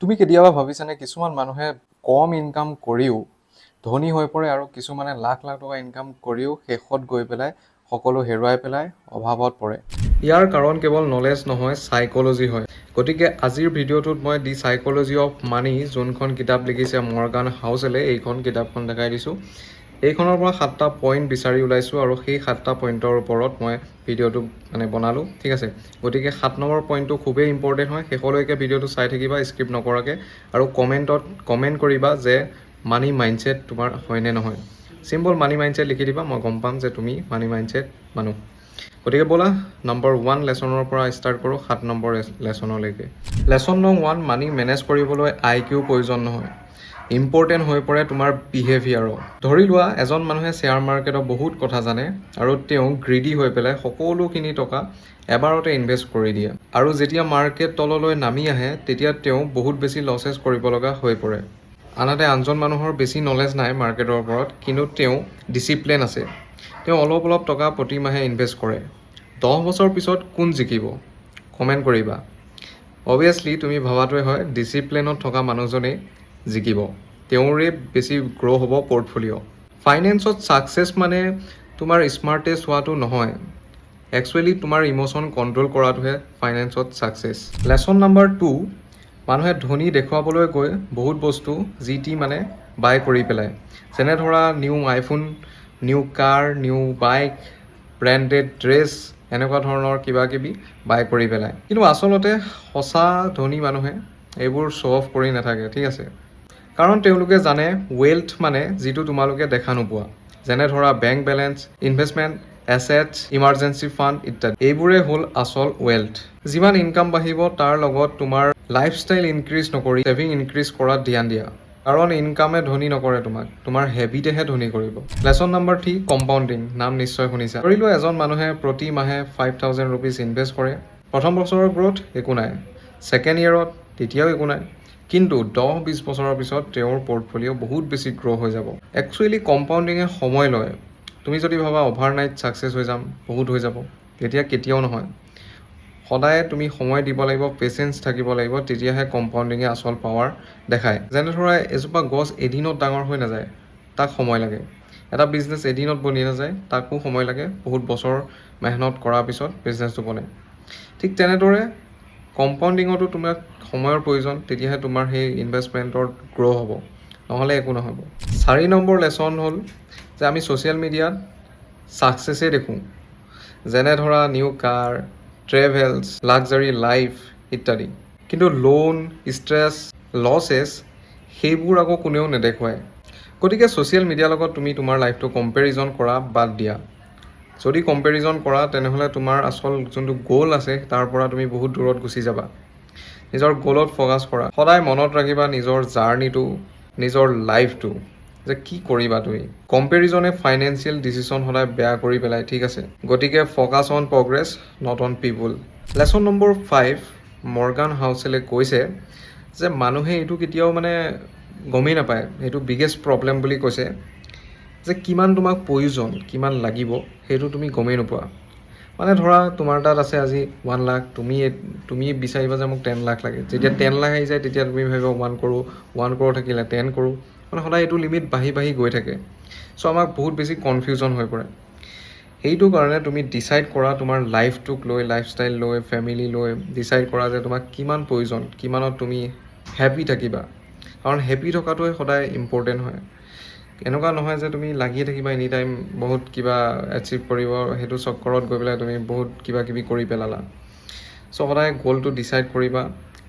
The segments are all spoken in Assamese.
তুমি কেতিয়াবা ভাবিছানে কিছুমান মানুহে কম ইনকাম কৰিও ধনী হৈ পৰে আৰু কিছুমানে লাখ লাখ টকা ইনকাম কৰিও শেষত গৈ পেলাই সকলো হেৰুৱাই পেলাই অভাৱত পৰে। ইয়াৰ কাৰণ কেৱল নলেজ নহয়, চাইক'লজি হয়। গতিকে আজিৰ ভিডিঅ'টোত মই দি চাইক'লজি অফ মানি যোনখন কিতাপ লিখিছে মৰ্গান হাউচেলে, এইখন কিতাপখন দেখাই দিছোঁ। এইখনৰ পৰা 7টা পইণ্ট বিচাৰি ওলাইছোঁ আৰু সেই 7টা পইণ্টৰ ওপৰত মই ভিডিঅ'টো বনালোঁ, ঠিক আছে। গতিকে 7 নম্বৰ পইণ্টটো খুবেই ইম্পৰ্টেণ্ট হয়। শেষলৈকে ভিডিঅ'টো চাই থাকিবা স্কিপ নকৰাকৈ, আৰু কমেণ্ট কৰিবা যে মানি মাইণ্ডছেট তোমাৰ হয়নে নহয়। চিম্পল মানি মাইণ্ডছেট লিখি দিবা, মই গম পাম যে তুমি মানি মাইণ্ডছেট মানুহ। গতিকে ব'লা নম্বৰ 1 লেচনৰ পৰা ষ্টাৰ্ট কৰোঁ 7 নম্বৰ লেচনলৈকে। লেচন নং 1, মানি মেনেজ কৰিবলৈ IQ প্ৰয়োজন নহয়, ইম্পৰ্টেণ্ট হৈ পৰে তোমাৰ বিহেভিয়াৰো। ধৰি লোৱা এজন মানুহে শ্বেয়াৰ মাৰ্কেটৰ বহুত কথা জানে আৰু তেওঁ গ্ৰীডি হৈ পেলাই সকলোখিনি টকা এবাৰতে ইনভেষ্ট কৰি দিয়ে, আৰু যেতিয়া মাৰ্কেট তললৈ নামি আহে তেতিয়া তেওঁ বহুত বেছি লছেছ কৰিব লগা হৈ পৰে। আনহাতে আনজন মানুহৰ বেছি নলেজ নাই মাৰ্কেটৰ ওপৰত, কিন্তু তেওঁ ডিচিপ্লিন আছে। তেওঁ অলপ অলপ টকা প্ৰতি মাহে ইনভেষ্ট কৰে। 10 বছৰ পিছত কোন জিকিব? কমেণ্ট কৰিবা। অবভিয়াছলি তুমি ভাবাটোৱে হয়, ডিচিপ্লিনত থকা মানুহজনেই জিকিব, তেওঁৰে বেছি গ্ৰ' হ'ব পৰ্টফলিঅ'। ফাইনেন্সত ছাকচেছ মানে তোমাৰ স্মাৰ্টেষ্ট হোৱাটো নহয়, একচুৱেলি তোমাৰ ইম'শ্যন কণ্ট্ৰল কৰাটোহে ফাইনেন্সত ছাকচেছ। লেচন নম্বৰ 2, মানুহে ধনী দেখুৱাবলৈ গৈ বহুত বস্তু বাই কৰি পেলায়। যেনে ধৰা নিউ আইফোন, নিউ কাৰ, নিউ বাইক, ব্ৰেণ্ডেড ড্ৰেছ, এনেকুৱা ধৰণৰ কিবা কিবি বাই কৰি পেলায়। কিন্তু আচলতে সঁচা ধনী মানুহে এইবোৰ শ্ব' অফ কৰি নাথাকে, ঠিক আছে। কাৰণ তেওঁলোকে জানে ৱেল্থ মানে যিটো তোমালোকে দেখা নোপোৱা, যেনে ধৰা bank balance, investment, assets, emergency fund ইত্যাদি। এইবোৰে হ'ল আচল ৱেল্থ। যিমান ইনকাম বাঢ়িব তাৰ লগত তোমাৰ লাইফষ্টাইল ইনক্ৰিজ নকৰি ছেভিং ইনক্ৰিজ কৰাত ধ্যান দিয়া, কাৰণ ইনকামে ধনী নকৰে তোমাক, তোমাৰ হেবিটেহে ধনী কৰিব। লেচন নম্বৰ 3, কম্পাউণ্ডিং, নাম নিশ্চয় শুনিছা। ধৰি লোৱা এজন মানুহে প্ৰতি মাহে 5,000 ৰুপিজ ইনভেষ্ট কৰে। প্ৰথম বছৰৰ গ্ৰ'থ একো নাই, ছেকেণ্ড ইয়েৰত তেতিয়াও একো নাই, কিন্তু 10-20 বছৰৰ পিছত তেওঁৰ পৰ্টফলিঅ' বহুত বেছি গ্ৰ' হৈ যাব। একচুৱেলি কম্পাউণ্ডিঙে সময় লয়। তুমি যদি ভাবা অভাৰনাইট ছাকচেছ হৈ যাম, বহুত হৈ যাব, তেতিয়া কেতিয়াও নহয়। সদায় তুমি সময় দিব লাগিব, পেচেঞ্চ থাকিব লাগিব, তেতিয়াহে কম্পাউণ্ডিঙে আচল পাৱাৰ দেখায়। যেনে ধৰা এজোপা গছ এদিনত ডাঙৰ হৈ নাযায়, তাক সময় লাগে। এটা বিজনেছ এদিনত বনি নাযায়, তাকো সময় লাগে। বহুত বছৰ মেহনত কৰাৰ পিছত বিজনেছটো বনে। ঠিক তেনেদৰে কম্পাউণ্ডিঙতো তোমাক সময়ৰ প্ৰয়োজন, তেতিয়াহে তোমাৰ সেই ইনভেষ্টমেণ্টৰ গ্ৰ' হ'ব, নহ'লে একো নহ'ব। 4 নম্বৰ লেচন হ'ল যে আমি ছ'চিয়েল মিডিয়াত ছাকচেছেই দেখোঁ, যেনে ধৰা নিউ কাৰ, ট্ৰেভেলছ, লাক্সাৰী লাইফ ইত্যাদি। কিন্তু লোন, ষ্ট্ৰেছ, লছেছ সেইবোৰ আকৌ কোনেও নেদেখুৱায়। গতিকে ছ'চিয়েল মিডিয়াৰ লগত তুমি তোমাৰ লাইফটো কম্পেৰিজন কৰা বাদ দিয়া। যদি কম্পেৰিজন কৰা তেনেহ'লে তোমাৰ আচল যোনটো গ'ল আছে তাৰ পৰা তুমি বহুত দূৰত গুচি যাবা। নিজৰ গ'লত ফ'কাছ কৰা। সদায় মনত ৰাখিবা নিজৰ জাৰ্ণিটো, নিজৰ লাইফটো, যে কি কৰিবা তুমি। কম্পেৰিজনে ফাইনেন্সিয়েল ডিচিশ্যন সদায় বেয়া কৰি পেলাই, ঠিক আছে। গতিকে focus on progress, not on people. Lesson number 5, Morgan হাউচেলে কৈছে যে মানুহে এইটো কেতিয়াও গমেই নাপায়, এইটো বিগেষ্ট প্ৰব্লেম বুলি কৈছে, যে কিমান তোমাক প্ৰয়োজন, কিমান লাগিব সেইটো তুমি গমেই নোপোৱা। ধৰা তোমাৰ তাত আছে আজি 1 লাখ, তুমি বিচাৰিবা যে মোক 10 লাখ লাগে। যেতিয়া 10 লাখ আহি যায় তেতিয়া তুমি ভাবিবা 1 crore, 1 crore থাকিলে 10 crore, সদায় এইটো লিমিট বাঢ়ি গৈ থাকে। চ' আমাক বহুত বেছি কনফিউজন হৈ পৰে। সেইটো কাৰণে তুমি ডিচাইড কৰা তোমাৰ লাইফটোক লৈ, লাইফষ্টাইল লৈ, ফেমিলি লৈ ডিচাইড কৰা যে তোমাক কিমান প্ৰয়োজন, কিমানত তুমি হেপী থাকিবা। কাৰণ হেপী থকাটোৱে সদায় ইম্পৰ্টেণ্ট হয়। এনেকুৱা নহয় যে তুমি লাগিয়ে থাকিবা এনি টাইম বহুত কিবা এচিভ কৰিব, সেইটো চক্কৰত গৈ পেলাই তুমি বহুত কিবা কিবি কৰি পেলালা। চ' সদায় গ'লটো ডিচাইড কৰিবা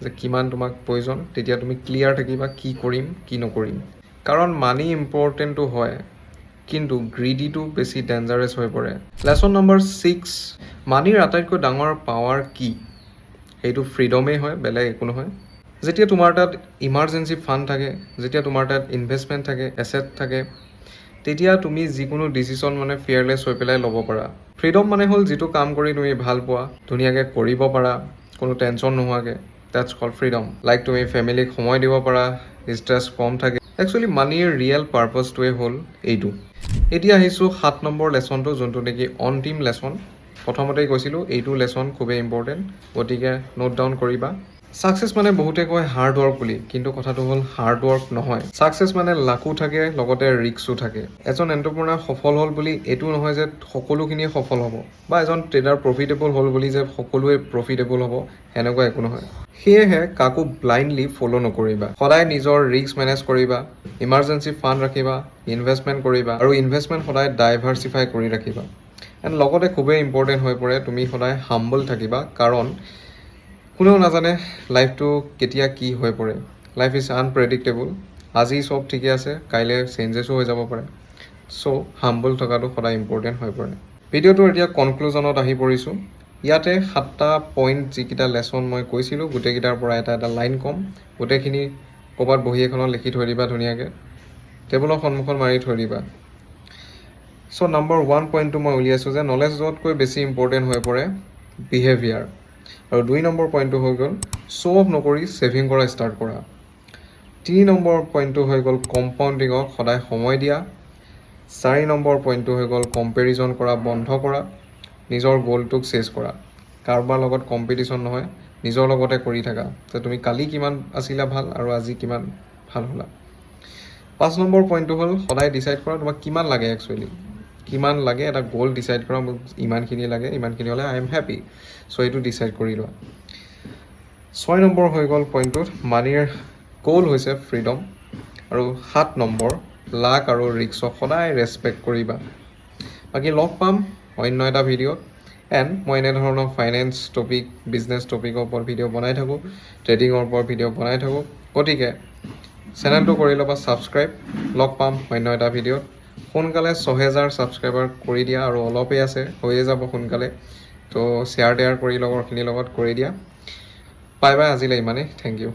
যে কিমান তোমাক প্ৰয়োজন, তেতিয়া তুমি ক্লিয়াৰ থাকিবা কি কৰিম কি নকৰিম। কাৰণ মানি ইম্পৰ্টেণ্টটো হয়, কিন্তু গ্ৰীডিটো বেছি ডেঞ্জাৰাছ হৈ পৰে। লেচন নম্বৰ 6, মানিৰ আটাইতকৈ ডাঙৰ পাৱাৰ কি? সেইটো ফ্ৰীডমেই হয়, বেলেগ একো নহয়। যেতিয়া তোমাৰ তাত ইমাৰ্জেঞ্চি ফাণ্ড থাকে, যেতিয়া তোমাৰ তাত ইনভেষ্টমেণ্ট থাকে, এছেট থাকে, তেতিয়া তুমি যিকোনো ডিচিশ্যন ফিয়াৰলেছ হৈ পেলাই ল'ব পাৰা। ফ্ৰীডম হ'ল যিটো কাম কৰি তুমি ভাল পোৱা, ধুনীয়াকৈ কৰিব পাৰা, কোনো টেনশ্যন নোহোৱাকৈ, ডেটছ কল্ড ফ্ৰীডম। লাইক তুমি ফেমিলিক সময় দিব পাৰা, ষ্ট্ৰেছ কম থাকে। একচুৱেলি মানিৰ ৰিয়েল পাৰ্পজটোৱে হ'ল এইটো। এতিয়া আহিছোঁ 7 নম্বৰ লেচনটো, যোনটো নেকি অন্তিম লেচন। প্ৰথমতেই কৈছিলোঁ এইটো লেচন খুবেই ইম্পৰ্টেণ্ট, গতিকে নোট ডাউন কৰিবা। ছাকচেছ মানে বহুতে কয় হাৰ্ড ৱৰ্ক বুলি, কিন্তু কথাটো হ'ল হাৰ্ড ৱৰ্ক নহয়। ছাকচেছ মানে লাকো থাকে, লগতে ৰিক্সো থাকে। এজন এণ্টাৰপ্ৰেনাৰ সফল হ'ল বুলি এইটো নহয় যে সকলোখিনিয়ে সফল হ'ব, বা এজন ট্ৰেডাৰ প্ৰফিটেবল হ'ল বুলি যে সকলোৱে প্ৰফিটেবল হ'ব, সেনেকুৱা একো নহয়। সেয়েহে কাকো ব্লাইণ্ডলি ফ'ল' নকৰিবা। সদায় নিজৰ ৰিস্ক মেনেজ কৰিবা, ইমাৰ্জেঞ্চি ফাণ্ড ৰাখিবা, ইনভেষ্টমেণ্ট কৰিবা, আৰু ইনভেষ্টমেণ্ট সদায় ডাইভাৰ্চিফাই কৰি ৰাখিবা। এণ্ড লগতে খুবেই ইম্পৰ্টেণ্ট হৈ পৰে তুমি সদায় হাম্বল থাকিবা, কাৰণ কোনেও নাজানে লাইফটো কেতিয়া কি হৈ পৰে। Life is unpredictable. আজি চব ঠিকে আছে, কাইলৈ চেঞ্জেছো হৈ যাব পাৰে। চ' হাম্বল থকাটো সদায় ইম্পৰ্টেণ্ট হৈ পৰে। ভিডিঅ'টো এতিয়া কনক্লুজনত আহি পৰিছোঁ। ইয়াতে 7টা পইণ্ট যিকেইটা লেচন মই কৈছিলোঁ, গোটেইকেইটাৰ পৰা এটা এটা লাইন ক'ম। গোটেইখিনি ক'ৰবাত বহী এখনত লিখি থৈ দিবা ধুনীয়াকৈ, টেবুলৰ সন্মুখত মাৰি থৈ দিবা। চ' নম্বৰ 1 পইণ্টটো মই উলিয়াইছোঁ যে নলেজতকৈ বেছি ইম্পৰ্টেণ্ট হৈ পৰে বিহেভিয়াৰ। আৰু 2 নম্বৰ পইণ্টটো হৈ গ'ল শ্ব' অফ নকৰি ছেভিং কৰা ষ্টাৰ্ট কৰা। 3 নম্বৰ পইণ্টটো হৈ গ'ল কম্পাউণ্ডিঙক সদায় সময় দিয়া। 4 নম্বৰ পইণ্টটো হৈ গ'ল কম্পেৰিজন কৰা বন্ধ কৰা, নিজৰ গ'লটোক চেজ কৰা। কাৰোবাৰ লগত কম্পিটিশ্যন নহয়, নিজৰ লগতে কৰি থাকা যে তুমি কালি কিমান আছিলা ভাল আৰু আজি কিমান ভাল হ'লা। 5 নম্বৰ পইণ্টটো হ'ল সদায় ডিচাইড কৰা তোমাক কিমান লাগে একচুৱেলি, কিমান লাগে এটা গ'ল ডিচাইড কৰা, মোক ইমানখিনি লাগে, ইমানখিনি হ'লে আই এম হেপী। চ' এইটো ডিচাইড কৰি লোৱা। 6 নম্বৰ হৈ গ'ল পইণ্টটোত মানিৰ গ'ল হৈছে ফ্ৰীডম। আৰু 7 নম্বৰ লাক আৰু ৰিক্সক সদায় ৰেচপেক্ট কৰিবা। বাকী লগ পাম অন্য এটা ভিডিঅ'ত। এণ্ড মই এনেধৰণৰ ফাইনেন্স টপিক, বিজনেছ টপিকৰ ওপৰত ভিডিঅ' বনাই থাকোঁ, ট্ৰেডিঙৰ ওপৰত ভিডিঅ' বনাই থাকোঁ। গতিকে চেনেলটো কৰি ল'বা ছাবস্ক্ৰাইব। লগ পাম অন্য এটা ভিডিঅ'ত। সোনকালে 6000 ছাবস্ক্ৰাইবাৰ কৰি দিয়া, আৰু অলপেই আছে, হৈয়ে যাব সোনকালে। তো শ্বেয়াৰ টেয়াৰ কৰি লগৰখিনিৰ লগত কৰি দিয়া। বাই বাই, আজিলৈ ইমানেই। Thank U.